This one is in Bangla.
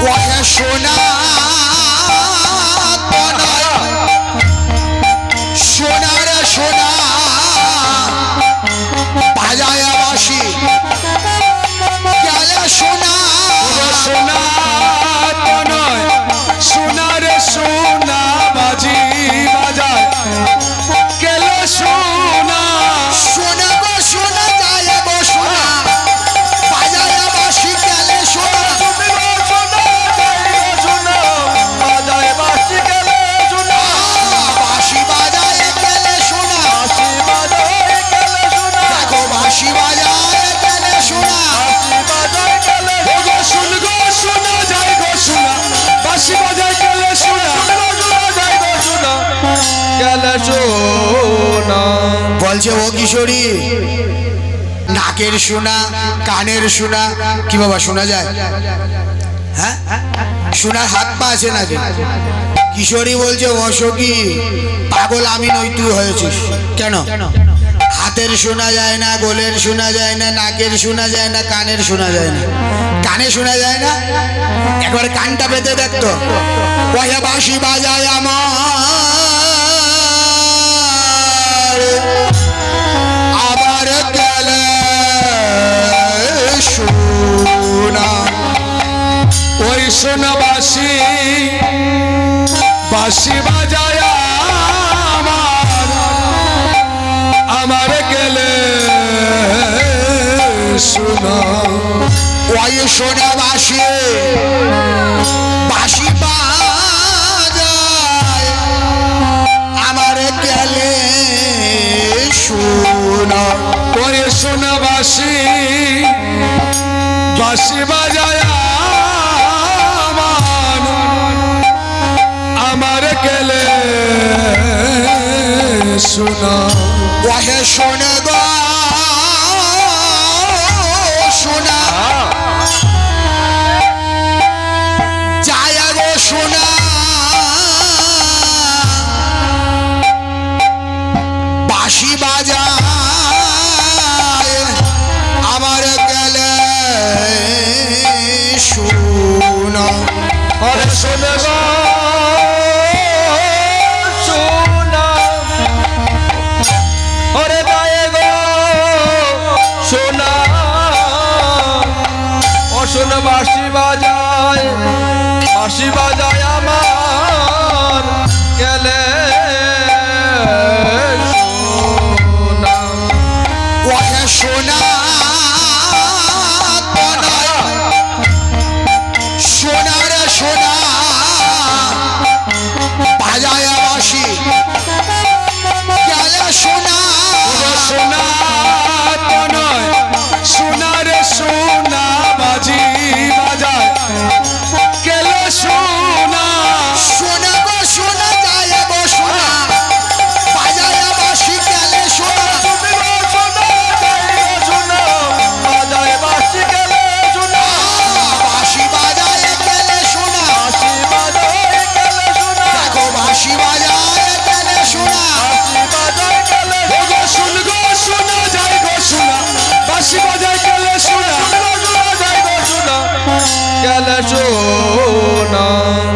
ওহে সোনা সোনার সোনা বাজায় বাসি গেলে সোনা সোনা নয় সোনার সোনা বাজি বাজায় গেলে সোনা সোনা গো সোনা যায় গো সোনা বাজায় বাসি গেলে সোনা বাজায় বাসি গেলে সোনা বাসি বাজায় গেলে সোনা দেখো বাসি বাজায় গেলে সোনা বাসি বাজায় গেলে সোনা গেলে সোনা বলছে ও কিশোরী নাকের সোনা কানের সোনা কি বাবা শোনা যায়? হ্যাঁ সোনার হাত পা আছে নাকি? কিশোরী বলছে অশোকী পাগল আমি নই তুই হয়েছিস কেন? হাতের শোনা যায় না, গোলের শোনা যায় না, নাকের শোনা যায় না, কানের শোনা যায় না। কানে শোনা যায় না, একবার কানটা পেতে দেখতো। ওহে বাঁশি বাজায় আমার গেলে শোনা ওই সোনা বাসি বাসি বাজায় আমার গেলে সোনা ওই সোনা বাসি বাসি বাজায় আমার গেলে সোনা ওই সোনা বাসি বাসি বাজায় আমার গেলে সোনা ওহে সোনা গো সোনা যায় গো সোনা বাঁশি বাজায় আমার গেলে সোনা আরে সোনা গো সোনা ওরে গায়ে গো সোনা ও সোনা বাঁশি বাজায় আমার গেলে সোনা ওহে সোনা সোনার সোনা